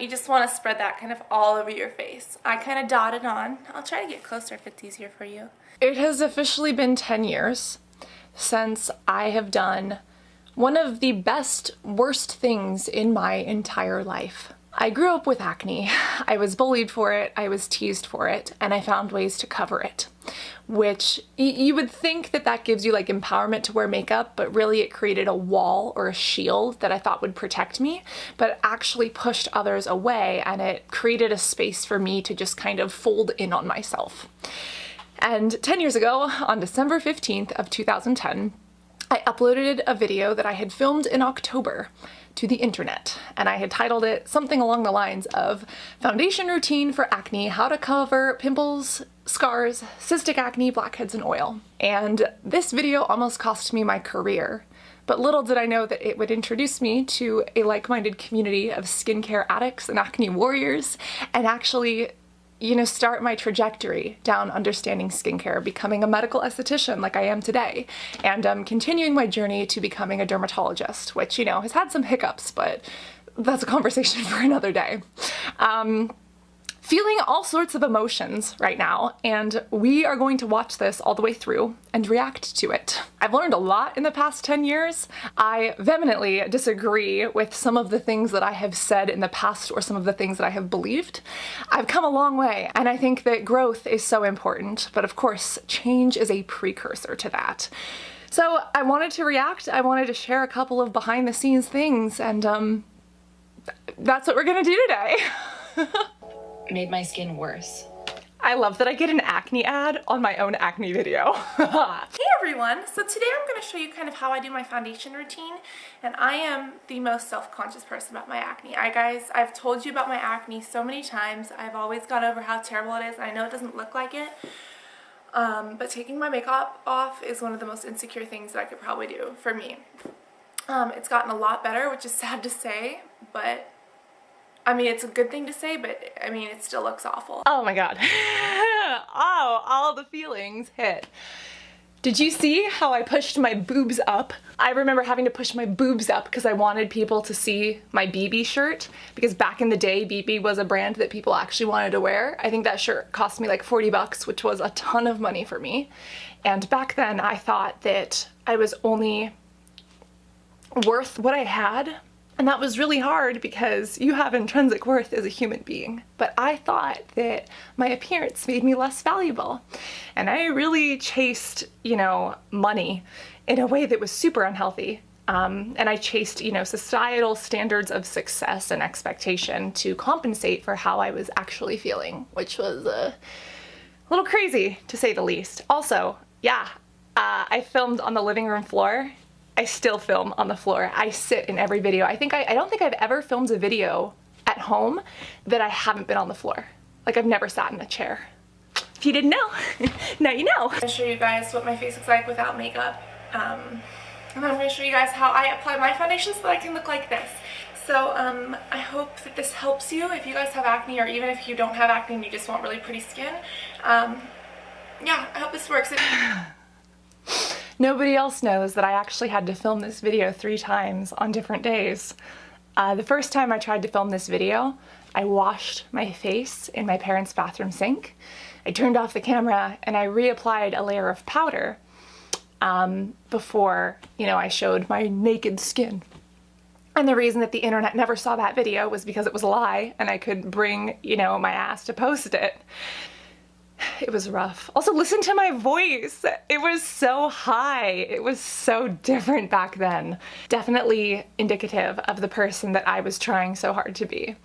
You just want to spread that kind of all over your face. I kind of dot it on. I'll try to get closer if it's easier for you. It has officially been 10 years since I have done one of the worst things in my entire life. I grew up with acne. I was bullied for it, I was teased for it, and I found ways to cover it. Which, you would think that that gives you like empowerment to wear makeup, but really it created a wall or a shield that I thought would protect me, but actually pushed others away, and it created a space for me to just kind of fold in on myself. And 10 years ago, on December 15th of 2010, I uploaded a video that I had filmed in October to the internet, and I had titled it something along the lines of Foundation Routine for Acne, How to Cover Pimples, Scars, Cystic Acne, Blackheads, and Oil. And this video almost cost me my career, but little did I know that it would introduce me to a like-minded community of skincare addicts and acne warriors, and actually, you know, start my trajectory down understanding skincare, becoming a medical esthetician like I am today, and continuing my journey to becoming a dermatologist, which, you know, has had some hiccups, but that's a conversation for another day. Feeling all sorts of emotions right now, and we are going to watch this all the way through and react to it. I've learned a lot in the past 10 years. I vehemently disagree with some of the things that I have said in the past or some of the things that I have believed. I've come a long way, and I think that growth is so important, but of course, change is a precursor to that. So I wanted to react, I wanted to share a couple of behind the scenes things, and that's what we're gonna do today. Made my skin worse. I love that I get an acne ad on my own acne video. Hey everyone! So today I'm going to show you kind of how I do my foundation routine, and I am the most self-conscious person about my acne. I've told you about my acne so many times. I've always gone over how terrible it is, and I know it doesn't look like it, but taking my makeup off is one of the most insecure things that I could probably do for me. It's gotten a lot better, which is sad to say, but I mean, it's a good thing to say, but I mean, it still looks awful. Oh my god. Oh, all the feelings hit. Did you see how I pushed my boobs up? I remember having to push my boobs up because I wanted people to see my BB shirt, because back in the day, BB was a brand that people actually wanted to wear. I think that shirt cost me like 40 bucks, which was a ton of money for me. And back then I thought that I was only worth what I had. And that was really hard because you have intrinsic worth as a human being. But I thought that my appearance made me less valuable. And I really chased, you know, money in a way that was super unhealthy. And I chased, you know, societal standards of success and expectation to compensate for how I was actually feeling, which was a little crazy to say the least. Also, yeah, I filmed on the living room floor. I still film on the floor. I sit in every video. I don't think I've ever filmed a video at home that I haven't been on the floor. Like, I've never sat in a chair. If you didn't know, now you know. I'm gonna show you guys what my face looks like without makeup. And then I'm gonna show you guys how I apply my foundation so that I can look like this. So I hope that this helps you if you guys have acne, or even if you don't have acne and you just want really pretty skin. Yeah, I hope this works. Nobody else knows that I actually had to film this video 3 times on different days. The first time I tried to film this video, I washed my face in my parents' bathroom sink. I turned off the camera and I reapplied a layer of powder before, you know, I showed my naked skin. And the reason that the internet never saw that video was because it was a lie and I could bring, you know, my ass to post it. It was rough. Also, listen to my voice. It was so high. It was so different back then. Definitely indicative of the person that I was trying so hard to be.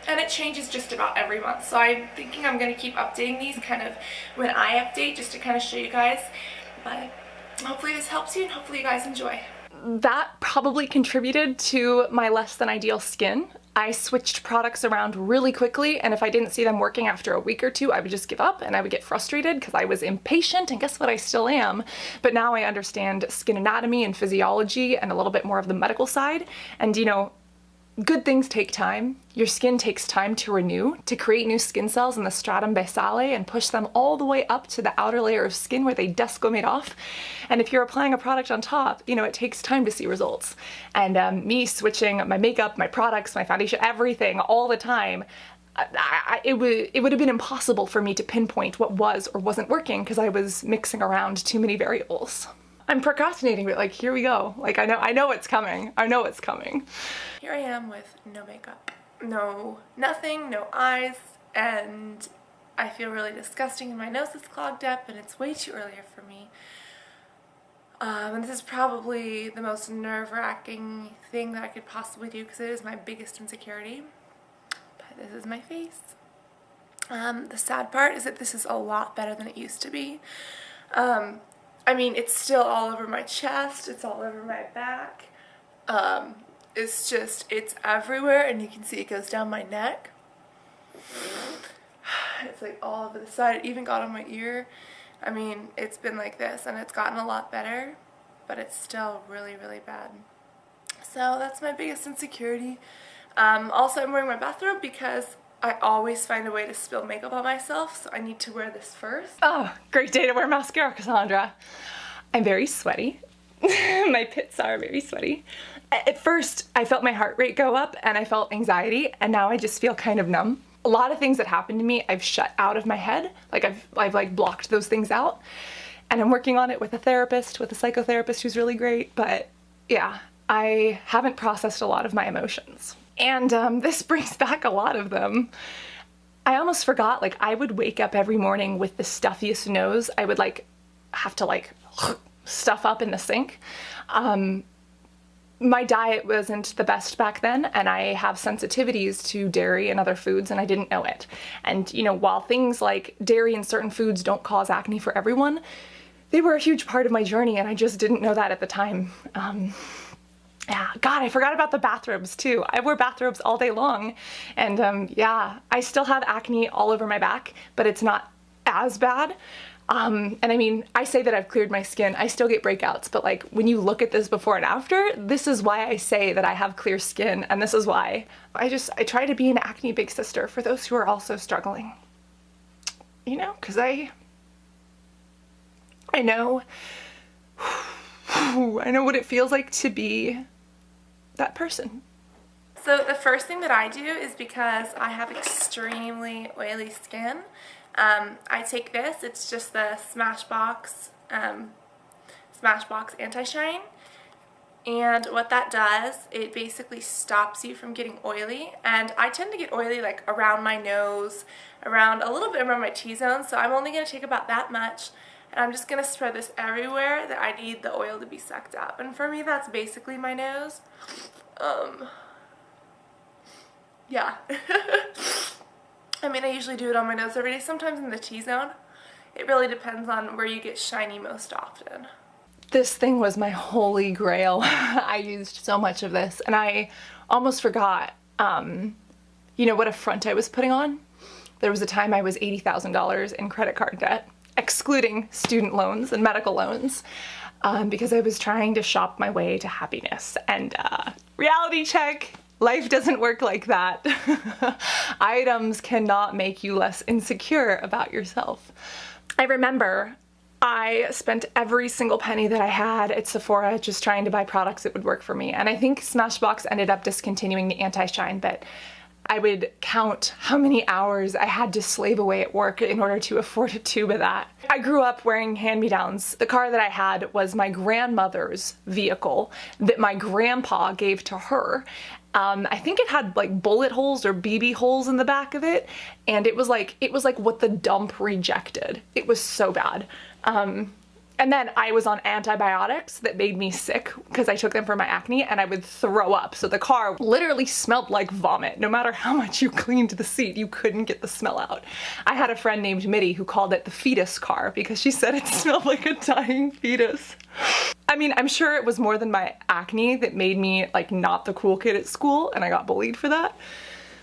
And it changes just about every month. So I'm thinking I'm going to keep updating these kind of when I update, just to kind of show you guys. But hopefully this helps you and hopefully you guys enjoy. That probably contributed to my less than ideal skin. I switched products around really quickly, and if I didn't see them working after a week or 2, I would just give up and I would get frustrated because I was impatient, and guess what, I still am. But now I understand skin anatomy and physiology and a little bit more of the medical side, and you know, good things take time. Your skin takes time to renew, to create new skin cells in the stratum basale and push them all the way up to the outer layer of skin where they desquamate off. And if you're applying a product on top, you know, it takes time to see results. And me switching my makeup, my products, my foundation, everything all the time, it would have been impossible for me to pinpoint what was or wasn't working because I was mixing around too many variables. I'm procrastinating, but like, here we go. Like, I know it's coming. I know it's coming. Here I am with no makeup, nothing, no eyes, and I feel really disgusting and my nose is clogged up and it's way too early for me. And this is probably the most nerve-wracking thing that I could possibly do because it is my biggest insecurity. But this is my face. The sad part is that this is a lot better than it used to be. I mean, it's still all over my chest, it's all over my back, it's everywhere, and you can see it goes down my neck. It's like all over the side, it even got on my ear. I mean, it's been like this, and it's gotten a lot better, but it's still really, really bad. So that's my biggest insecurity. Also, I'm wearing my bathrobe because I always find a way to spill makeup on myself, so I need to wear this first. Oh, great day to wear mascara, Cassandra. I'm very sweaty. My pits are very sweaty. At first, I felt my heart rate go up and I felt anxiety, and now I just feel kind of numb. A lot of things that happened to me, I've shut out of my head. Like I've like blocked those things out, and I'm working on it with a therapist, with a psychotherapist who's really great, but yeah, I haven't processed a lot of my emotions. And this brings back a lot of them. I almost forgot, like, I would wake up every morning with the stuffiest nose. I would like have to like stuff up in the sink. My diet wasn't the best back then, and I have sensitivities to dairy and other foods, and I didn't know it. And you know, while things like dairy and certain foods don't cause acne for everyone, they were a huge part of my journey, and I just didn't know that at the time. Yeah, God, I forgot about the bathrobes too. I wore bathrobes all day long, and yeah, I still have acne all over my back, but it's not as bad. And I mean, I say that I've cleared my skin, I still get breakouts, but like when you look at this before and after, this is why I say that I have clear skin, and this is why I try to be an acne big sister for those who are also struggling. You know, because I know what it feels like to be that person. So the first thing that I do is, because I have extremely oily skin, I take this, it's just the Smashbox Anti-Shine, and what that does, it basically stops you from getting oily, and I tend to get oily like around my nose, around a little bit around my T-zone, so I'm only going to take about that much, and I'm just going to spread this everywhere that I need the oil to be sucked up, and for me that's basically my nose. Yeah. I mean, I usually do it on my nose every day, sometimes in the T-zone. It really depends on where you get shiny most often. This thing was my holy grail. I used so much of this, and I almost forgot, you know, what a front I was putting on. There was a time I was $80,000 in credit card debt, excluding student loans and medical loans, because I was trying to shop my way to happiness. And reality check, life doesn't work like that. Items cannot make you less insecure about yourself. I remember I spent every single penny that I had at Sephora just trying to buy products that would work for me. And I think Smashbox ended up discontinuing the anti-shine, but I would count how many hours I had to slave away at work in order to afford a tube of that. I grew up wearing hand-me-downs. The car that I had was my grandmother's vehicle that my grandpa gave to her. I think it had like bullet holes or BB holes in the back of it, and it was like what the dump rejected. It was so bad. And then I was on antibiotics that made me sick because I took them for my acne, and I would throw up. So the car literally smelled like vomit. No matter how much you cleaned the seat, you couldn't get the smell out. I had a friend named Mitty who called it the fetus car because she said it smelled like a dying fetus. I mean, I'm sure it was more than my acne that made me like not the cool kid at school, and I got bullied for that.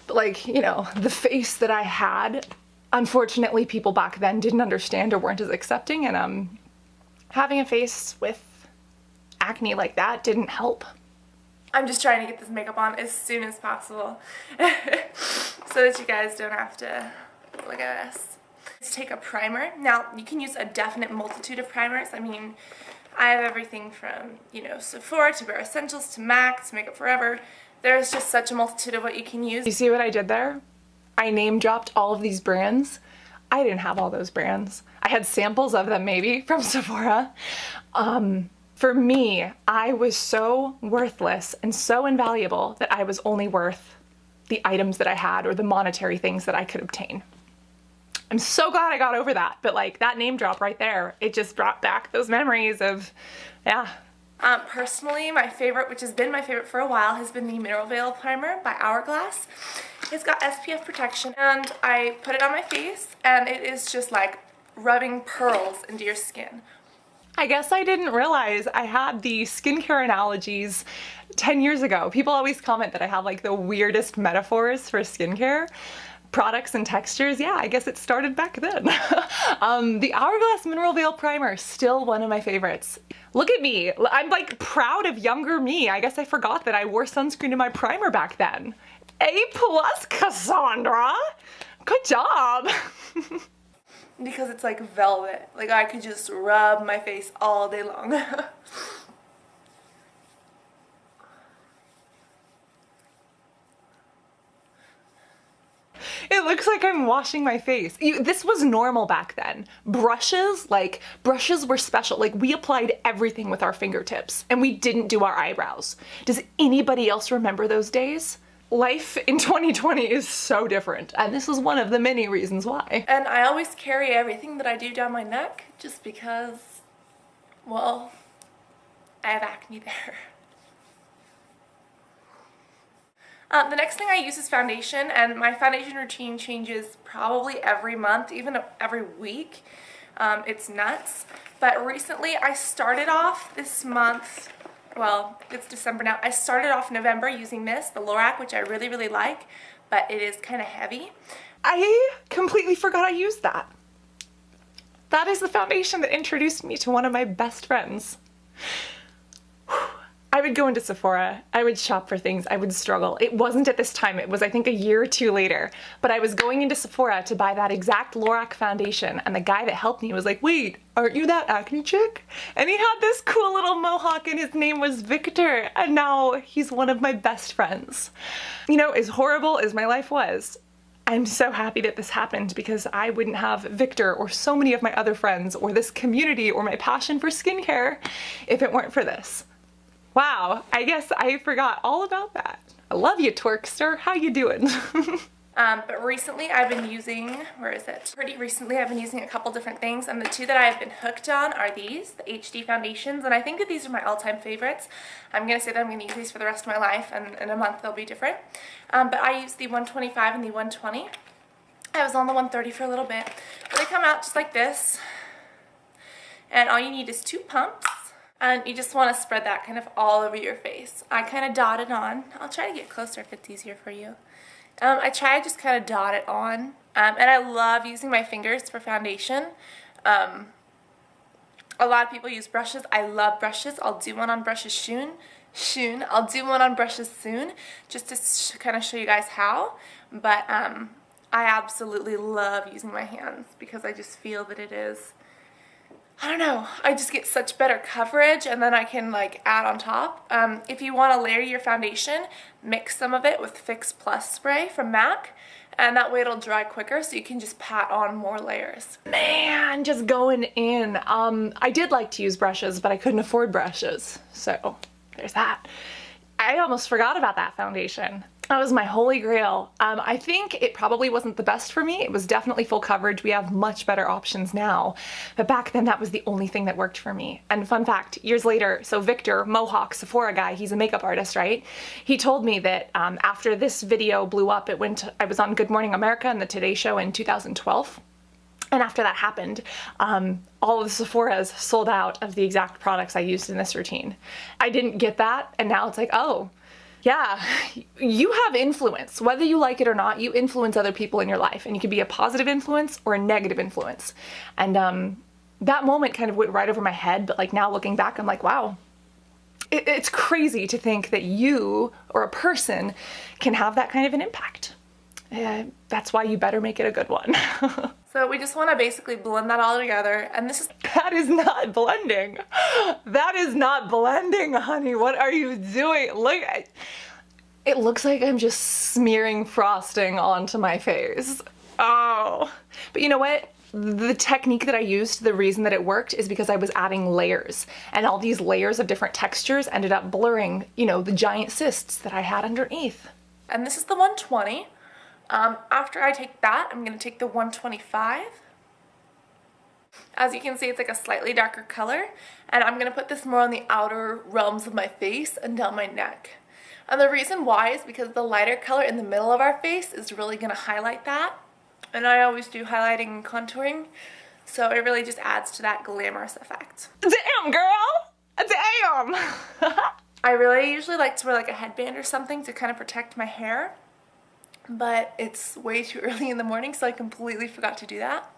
But like, you know, the face that I had, unfortunately people back then didn't understand or weren't as accepting, and having a face with acne like that didn't help. I'm just trying to get this makeup on as soon as possible so that you guys don't have to look at us. Let's take a primer. Now, you can use a definite multitude of primers. I mean, I have everything from, you know, Sephora to Bare Essentials to MAC to Makeup Forever. There's just such a multitude of what you can use. You see what I did there? I name dropped all of these brands. I didn't have all those brands. I had samples of them maybe from Sephora. For me, I was so worthless and so invaluable that I was only worth the items that I had or the monetary things that I could obtain. I'm so glad I got over that, but like that name drop right there, it just brought back those memories of, yeah. Personally, my favorite, which has been my favorite for a while, has been the Mineral Veil Primer by Hourglass. It's got SPF protection, and I put it on my face, and it is just like rubbing pearls into your skin. I guess I didn't realize I had the skincare analogies 10 years ago. People always comment that I have like the weirdest metaphors for skincare. Products and textures, yeah, I guess it started back then. The Hourglass Mineral Veil Primer, still one of my favorites. Look at me, I'm like proud of younger me. I guess I forgot that I wore sunscreen in my primer back then. A+, Cassandra! Good job! Because it's like velvet. Like I could just rub my face all day long. It looks like I'm washing my face. This was normal back then. Brushes were special. Like we applied everything with our fingertips and we didn't do our eyebrows. Does anybody else remember those days? Life in 2020 is so different, and this is one of the many reasons why. And I always carry everything that I do down my neck just because, well, I have acne there. The next thing I use is foundation, and my foundation routine changes probably every month, even every week. It's nuts. But recently I started off this month, well, it's December now. I started off November using this, the Lorac, which I really, really like, but it is kind of heavy. I completely forgot I used that. That is the foundation that introduced me to one of my best friends. I would go into Sephora, I would shop for things, I would struggle. It wasn't at this time, it was I think a year or two later, but I was going into Sephora to buy that exact Lorac foundation, and the guy that helped me was like, wait, aren't you that acne chick? And he had this cool little mohawk and his name was Victor, and now he's one of my best friends. You know, as horrible as my life was, I'm so happy that this happened because I wouldn't have Victor or so many of my other friends or this community or my passion for skincare if it weren't for this. Wow, I guess I forgot all about that. I love you, Twerkster. How you doing? But recently I've been using, Pretty recently I've been using a couple different things, and the two that I've been hooked on are these, the HD foundations, and I think that these are my all-time favorites. I'm going to say that I'm going to use these for the rest of my life, and in a month they'll be different. But I use the 125 and the 120. I was on the 130 for a little bit, but they come out just like this, and all you need is 2 pumps. And you just want to spread that kind of all over your face. I kind of dot it on. I'll try to get closer if it's easier for you. I try to just kind of dot it on. And I love using my fingers for foundation. A lot of people use brushes. I love brushes. I'll do one on brushes soon. I'll do one on brushes soon, just to kind of show you guys how. But I absolutely love using my hands because I just feel that it is, I don't know, I just get such better coverage, and then I can like add on top. If you want to layer your foundation, mix some of it with Fix Plus spray from MAC, and that way it'll dry quicker so you can just pat on more layers. Man, just going in. I did like to use brushes, but I couldn't afford brushes, so there's that. I almost forgot about that foundation. That was my holy grail. I think it probably wasn't the best for me. It was definitely full coverage. We have much better options now. But back then that was the only thing that worked for me. And fun fact, years later, so Victor, Mohawk, Sephora guy, he's a makeup artist, right? He told me that after this video blew up, I was on Good Morning America and the Today Show in 2012. And after that happened, all of the Sephora's sold out of the exact products I used in this routine. I didn't get that, and now it's like, oh, yeah, you have influence. Whether you like it or not, you influence other people in your life, and you can be a positive influence or a negative influence. And that moment kind of went right over my head, but like now looking back, I'm like, wow, it's crazy to think that you or a person can have that kind of an impact. That's why you better make it a good one. So we just want to basically blend that all together, and That is not blending. That is not blending, honey. What are you doing? Look, it looks like I'm just smearing frosting onto my face. Oh, but you know what? The technique that I used, the reason that it worked is because I was adding layers, and all these layers of different textures ended up blurring, you know, the giant cysts that I had underneath. And this is the 120. After I take that, I'm going to take the 125. As you can see, it's like a slightly darker color, and I'm going to put this more on the outer realms of my face and down my neck. And the reason why is because the lighter color in the middle of our face is really going to highlight that. And I always do highlighting and contouring, so it really just adds to that glamorous effect. Damn, girl! Damn! I really usually like to wear like a headband or something to kind of protect my hair, but it's way too early in the morning, so I completely forgot to do that.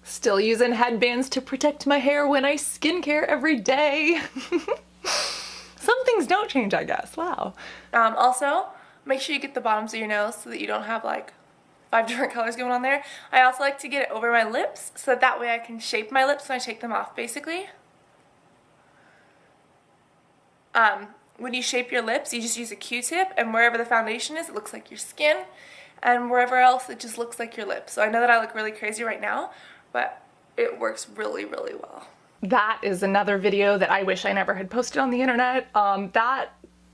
Still using headbands to protect my hair when I skincare every day. Some things don't change, I guess. Wow. Also, make sure you get the bottoms of your nose so that you don't have like 5 different colors going on there. I also like to get it over my lips so that way I can shape my lips when I take them off, basically. When you shape your lips, you just use a Q-tip, and wherever the foundation is, it looks like your skin, and wherever else, it just looks like your lips. So I know that I look really crazy right now, but it works really, really well. That is another video that I wish I never had posted on the internet. That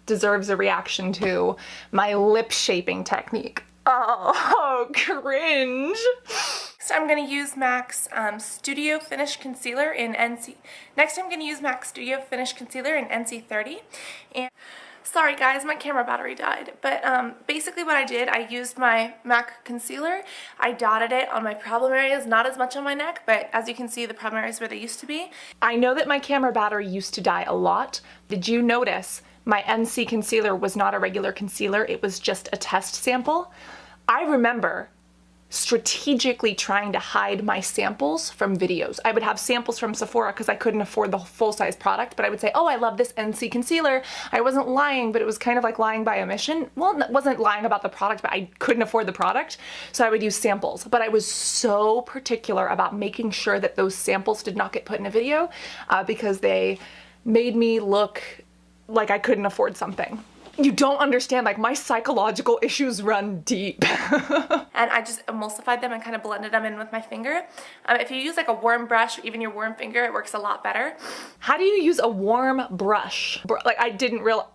deserves a reaction to my lip shaping technique. Oh, cringe. So I'm going to use MAC's Studio Finish Concealer in NC. Next I'm going to use MAC's Studio Finish Concealer in NC30. And sorry guys, my camera battery died. But basically what I did, I used my MAC concealer. I dotted it on my problem areas, not as much on my neck, but as you can see, the problem areas where they used to be. I know that my camera battery used to die a lot. Did you notice my NC concealer was not a regular concealer, it was just a test sample? I remember strategically trying to hide my samples from videos. I would have samples from Sephora because I couldn't afford the full-size product, but I would say, oh, I love this NC concealer. I wasn't lying, but it was kind of like lying by omission. Well, it wasn't lying about the product, but I couldn't afford the product, so I would use samples. But I was so particular about making sure that those samples did not get put in a video because they made me look like I couldn't afford something. You don't understand, like my psychological issues run deep. And I just emulsified them and kind of blended them in with my finger. If you use like a warm brush or even your warm finger, it works a lot better. How do you use a warm brush? Like I didn't realize.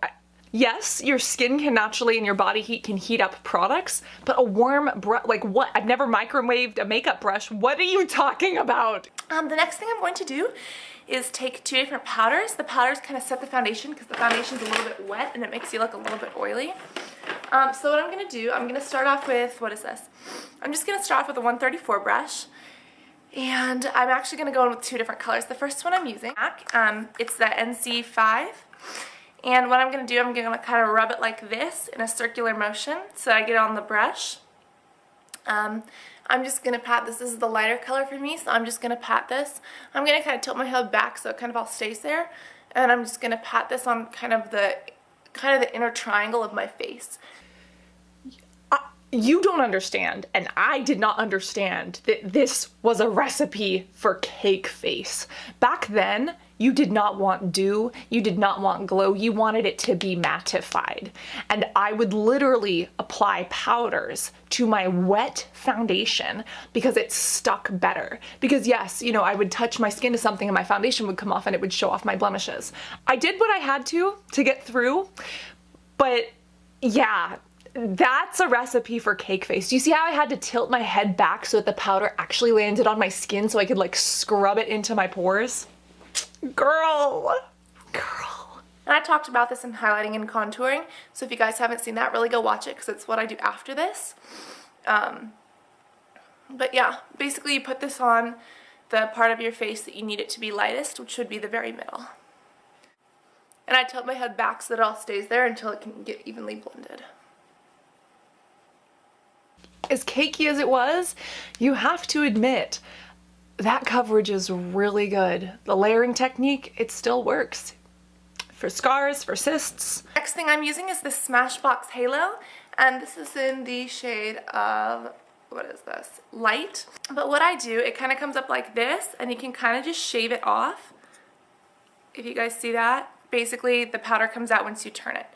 Yes, your skin can naturally and your body heat can heat up products, but a warm brush, like what? I've never microwaved a makeup brush. What are you talking about? The next thing I'm going to do is take 2 different powders. The powders kind of set the foundation because the foundation's a little bit wet and it makes you look a little bit oily. So what I'm going to do, I'm going to start off with, what is this? I'm just going to start off with a 134 brush. And I'm actually going to go in with 2 different colors. The first one I'm using, it's the NC5. And what I'm going to do, I'm going to kind of rub it like this in a circular motion so I get it on the brush. I'm just going to pat this. This is the lighter color for me, so I'm just going to pat this. I'm going to kind of tilt my head back so it kind of all stays there. And I'm just going to pat this on kind of the inner triangle of my face. You don't understand, and I did not understand that this was a recipe for cake face. Back then, you did not want dew, you did not want glow, you wanted it to be mattified. And I would literally apply powders to my wet foundation because it stuck better. Because yes, you know, I would touch my skin to something and my foundation would come off and it would show off my blemishes. I did what I had to get through, but yeah, that's a recipe for cake face. Do you see how I had to tilt my head back so that the powder actually landed on my skin so I could like scrub it into my pores? Girl. And I talked about this in highlighting and contouring, so if you guys haven't seen that, really go watch it because it's what I do after this. But yeah, basically you put this on the part of your face that you need it to be lightest, which would be the very middle. And I tilt my head back so that it all stays there until it can get evenly blended. As cakey as it was, you have to admit that coverage is really good. The layering technique, it still works. for scars, for cysts. Next thing I'm using is the Smashbox Halo, and this is in the shade of, what is this? Light. But what I do, it kind of comes up like this, and you can kind of just shave it off. If you guys see that, basically the powder comes out once you turn it.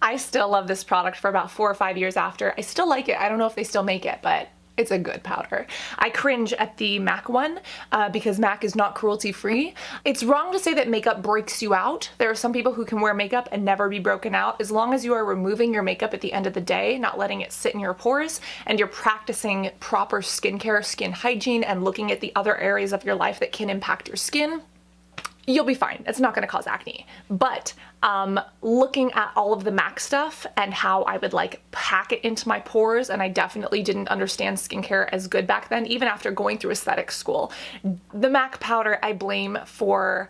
I still love this product for about 4 or 5 years after. I still like it. I don't know if they still make it, but it's a good powder. I cringe at the MAC one because MAC is not cruelty free. It's wrong to say that makeup breaks you out. There are some people who can wear makeup and never be broken out as long as you are removing your makeup at the end of the day, not letting it sit in your pores, and you're practicing proper skincare, skin hygiene, and looking at the other areas of your life that can impact your skin. You'll be fine. It's not going to cause acne. But looking at all of the MAC stuff and how I would like pack it into my pores, and I definitely didn't understand skincare as good back then, even after going through aesthetic school. The MAC powder I blame for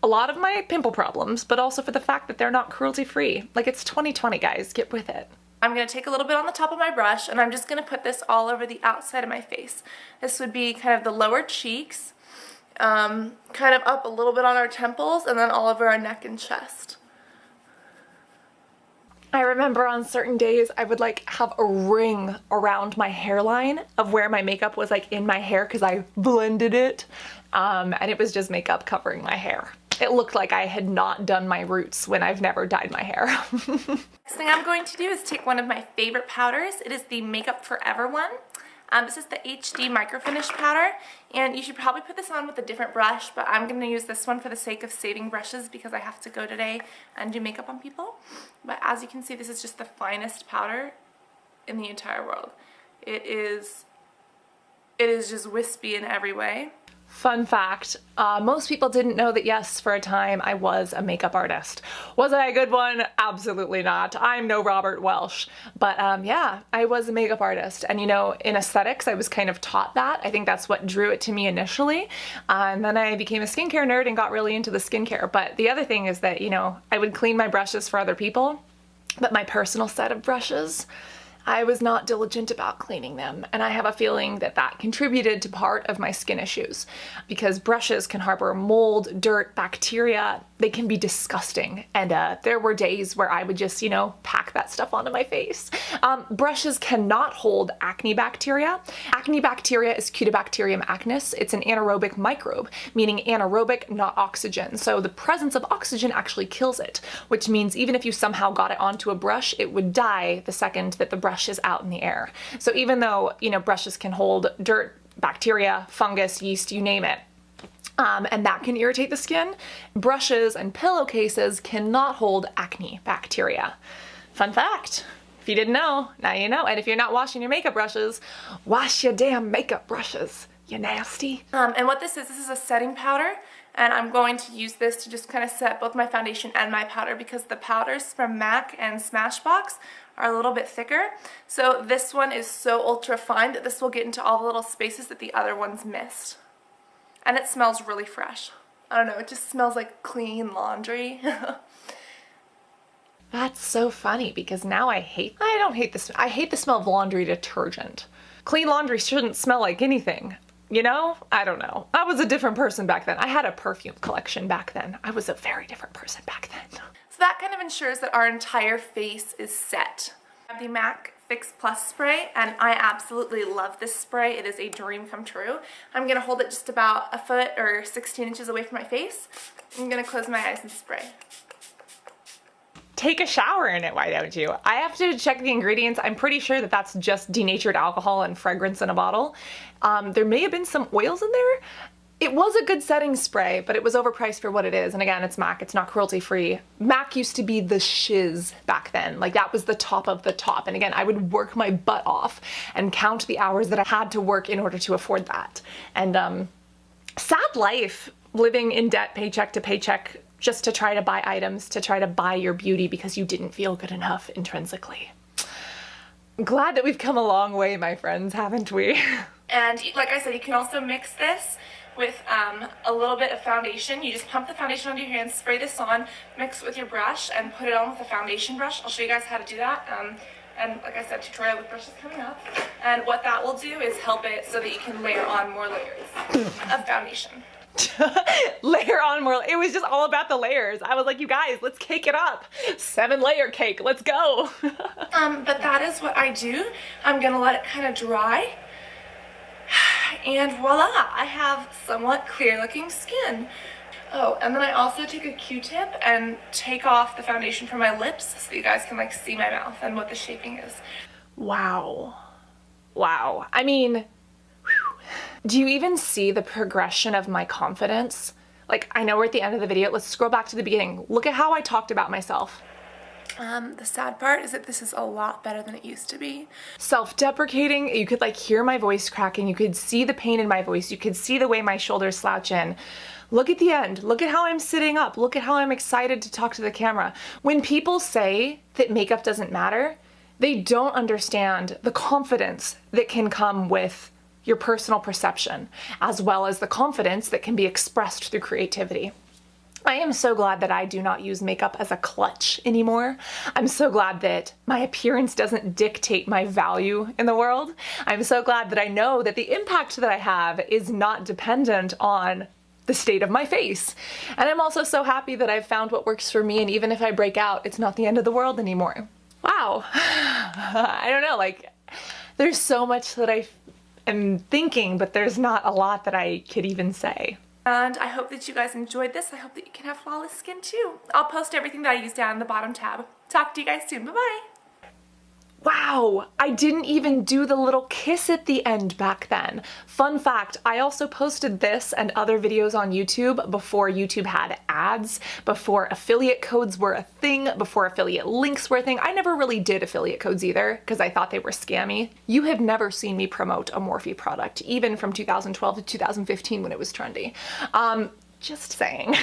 a lot of my pimple problems, but also for the fact that they're not cruelty free. Like, it's 2020, guys. Get with it. I'm going to take a little bit on the top of my brush, and I'm just going to put this all over the outside of my face. This would be kind of the lower cheeks, kind of up a little bit on our temples, and then all over our neck and chest. I remember on certain days I would like have a ring around my hairline of where my makeup was like in my hair because I blended it, and it was just makeup covering my hair. It looked like I had not done my roots when I've never dyed my hair. Next thing I'm going to do is take one of my favorite powders. It is the Makeup Forever one. This is the HD Micro Finish powder, and you should probably put this on with a different brush, but I'm going to use this one for the sake of saving brushes because I have to go today and do makeup on people. But as you can see, this is just the finest powder in the entire world. It is just wispy in every way. Fun fact, most people didn't know that yes, for a time I was a makeup artist. Was I a good one? Absolutely not. I'm no Robert Welsh. But yeah, I was a makeup artist. And you know, in aesthetics, I was kind of taught that. I think that's what drew it to me initially. And then I became a skincare nerd and got really into the skincare. But the other thing is that, you know, I would clean my brushes for other people, but my personal set of brushes, I was not diligent about cleaning them, and I have a feeling that that contributed to part of my skin issues because brushes can harbor mold, dirt, bacteria. They can be disgusting, and there were days where I would just, you know, pack that stuff onto my face. Brushes cannot hold acne bacteria. Acne bacteria is Cutibacterium acnes. It's an anaerobic microbe, meaning anaerobic, not oxygen. So the presence of oxygen actually kills it, which means even if you somehow got it onto a brush, it would die the second that the brush is out in the air. So even though, you know, brushes can hold dirt, bacteria, fungus, yeast, you name it, and that can irritate the skin, brushes and pillowcases cannot hold acne bacteria. Fun fact. If you didn't know, now you know. And if you're not washing your makeup brushes, wash your damn makeup brushes, you nasty. And what this is a setting powder, and I'm going to use this to just kind of set both my foundation and my powder because the powders from MAC and Smashbox are a little bit thicker. So this one is so ultra fine that this will get into all the little spaces that the other ones missed. And it smells really fresh. I don't know, it just smells like clean laundry. That's so funny because now I don't hate this. I hate the smell of laundry detergent. Clean laundry shouldn't smell like anything. You know? I don't know. I was a different person back then. I had a perfume collection back then. I was a very different person back then. So that kind of ensures that our entire face is set. I have the MAC Fix Plus spray, and I absolutely love this spray. It is a dream come true. I'm going to hold it just about a foot or 16 inches away from my face. I'm going to close my eyes and spray. Take a shower in it, why don't you? I have to check the ingredients. I'm pretty sure that that's just denatured alcohol and fragrance in a bottle. There may have been some oils in there. It was a good setting spray, but it was overpriced for what it is. And again, it's MAC, it's not cruelty free. MAC used to be the shiz back then. Like that was the top of the top. And again, I would work my butt off and count the hours that I had to work in order to afford that. And sad life, living in debt paycheck to paycheck, just to try to buy items, to try to buy your beauty because you didn't feel good enough intrinsically. Glad that we've come a long way, my friends, haven't we? And like I said, you can also mix this with a little bit of foundation. You just pump the foundation onto your hands, spray this on, mix it with your brush, and put it on with a foundation brush. I'll show you guys how to do that. And like I said, tutorial with brushes coming up. And what that will do is help it so that you can layer on more layers of foundation. Layer on more. It was just all about the layers. I was like, you guys, let's cake it up. 7-layer cake, let's go. But that is what I do. I'm gonna let it kind of dry. And voila, I have somewhat clear looking skin. Oh, and then I also take a Q-tip and take off the foundation from my lips so you guys can like see my mouth and what the shaping is. Wow. Wow. I mean, whew. Do you even see the progression of my confidence? Like, I know we're at the end of the video. Let's scroll back to the beginning. Look at how I talked about myself. The sad part is that this is a lot better than it used to be. Self-deprecating, you could like hear my voice cracking, you could see the pain in my voice, you could see the way my shoulders slouch in. Look at the end, look at how I'm sitting up, look at how I'm excited to talk to the camera. When people say that makeup doesn't matter, they don't understand the confidence that can come with your personal perception, as well as the confidence that can be expressed through creativity. I am so glad that I do not use makeup as a clutch anymore. I'm so glad that my appearance doesn't dictate my value in the world. I'm so glad that I know that the impact that I have is not dependent on the state of my face. And I'm also so happy that I've found what works for me, and even if I break out, it's not the end of the world anymore. Wow. I don't know, like, there's so much that I am thinking, but there's not a lot that I could even say. And I hope that you guys enjoyed this. I hope that you can have flawless skin too. I'll post everything that I use down in the bottom tab. Talk to you guys soon. Bye-bye. Wow, I didn't even do the little kiss at the end back then. Fun fact, I also posted this and other videos on YouTube before YouTube had ads, before affiliate codes were a thing, before affiliate links were a thing. I never really did affiliate codes either because I thought they were scammy. You have never seen me promote a Morphe product, even from 2012 to 2015 when it was trendy. Just saying.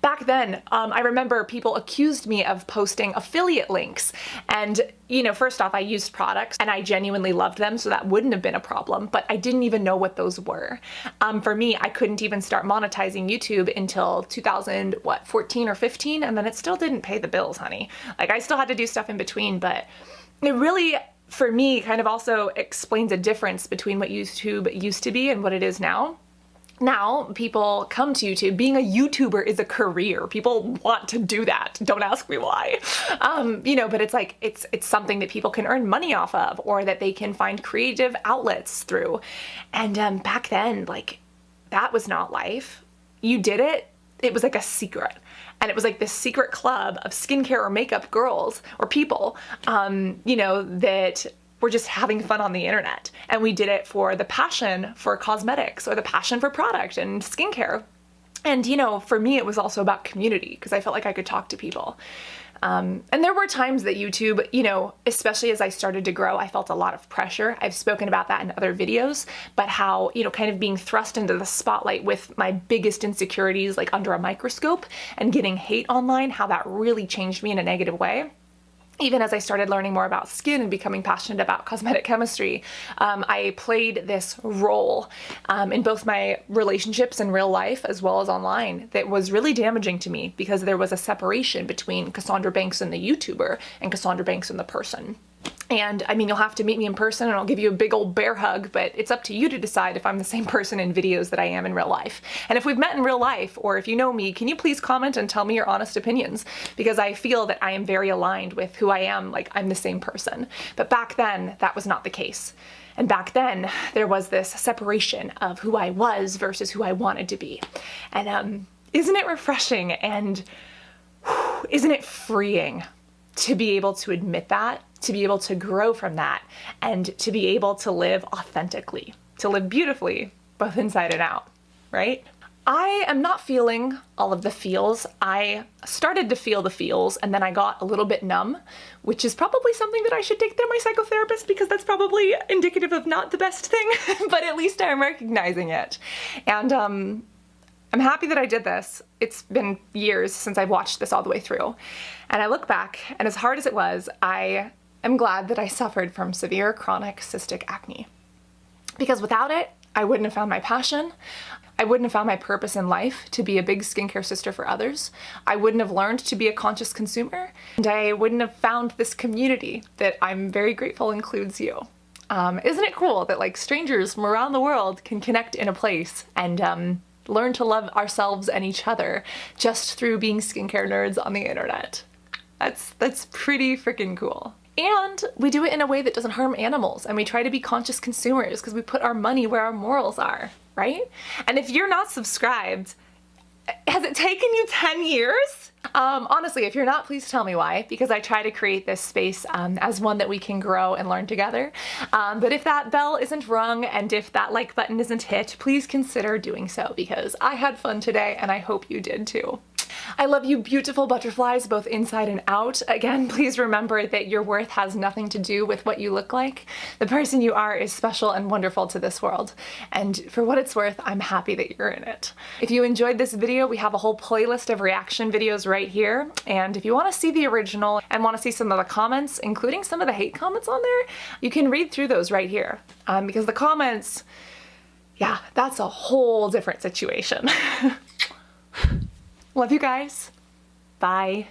Back then, I remember people accused me of posting affiliate links, and you know, first off, I used products and I genuinely loved them, so that wouldn't have been a problem, but I didn't even know what those were. For me, I couldn't even start monetizing YouTube until 2014 or 15, and then it still didn't pay the bills, honey. Like, I still had to do stuff in between, but it really, for me, kind of also explains a difference between what YouTube used to be and what it is now. Now, people come to YouTube. Being a YouTuber is a career. People want to do that. Don't ask me why. You know, but it's like, it's something that people can earn money off of, or that they can find creative outlets through. And back then, like, that was not life. You did it, it was like a secret. And it was like this secret club of skincare or makeup girls or people, you know, that we're just having fun on the internet. And we did it for the passion for cosmetics or the passion for product and skincare. And, you know, for me, it was also about community because I felt like I could talk to people. And there were times that YouTube, you know, especially as I started to grow, I felt a lot of pressure. I've spoken about that in other videos, but how, you know, kind of being thrust into the spotlight with my biggest insecurities, like under a microscope, and getting hate online, how that really changed me in a negative way. Even as I started learning more about skin and becoming passionate about cosmetic chemistry, I played this role in both my relationships in real life as well as online that was really damaging to me because there was a separation between Cassandra Bankson, the YouTuber, and Cassandra Bankson, the person. And I mean, you'll have to meet me in person and I'll give you a big old bear hug, but it's up to you to decide if I'm the same person in videos that I am in real life. And if we've met in real life, or if you know me, can you please comment and tell me your honest opinions? Because I feel that I am very aligned with who I am, like I'm the same person. But back then, that was not the case. And back then, there was this separation of who I was versus who I wanted to be. And isn't it refreshing and isn't it freeing to be able to admit that, to be able to grow from that, and to be able to live authentically, to live beautifully, both inside and out, right? I am not feeling all of the feels. I started to feel the feels and then I got a little bit numb, which is probably something that I should take to my psychotherapist because that's probably indicative of not the best thing, but at least I'm recognizing it. And I'm happy that I did this. It's been years since I've watched this all the way through. And I look back, and as hard as it was, I am glad that I suffered from severe chronic cystic acne. Because without it, I wouldn't have found my passion. I wouldn't have found my purpose in life to be a big skincare sister for others. I wouldn't have learned to be a conscious consumer. And I wouldn't have found this community that I'm very grateful includes you. Isn't it cool that like strangers from around the world can connect in a place and learn to love ourselves and each other just through being skincare nerds on the internet. That's pretty freaking cool. And we do it in a way that doesn't harm animals, and we try to be conscious consumers because we put our money where our morals are, right? And if you're not subscribed, has it taken you 10 years? Honestly, if you're not, please tell me why, because I try to create this space as one that we can grow and learn together. But if that bell isn't rung and if that like button isn't hit, please consider doing so, because I had fun today and I hope you did too. I love you, beautiful butterflies, both inside and out. Again, please remember that your worth has nothing to do with what you look like. The person you are is special and wonderful to this world. And for what it's worth, I'm happy that you're in it. If you enjoyed this video, we have a whole playlist of reaction videos right here. And if you want to see the original and want to see some of the comments, including some of the hate comments on there, you can read through those right here. Because the comments, yeah, that's a whole different situation. Love you guys. Bye.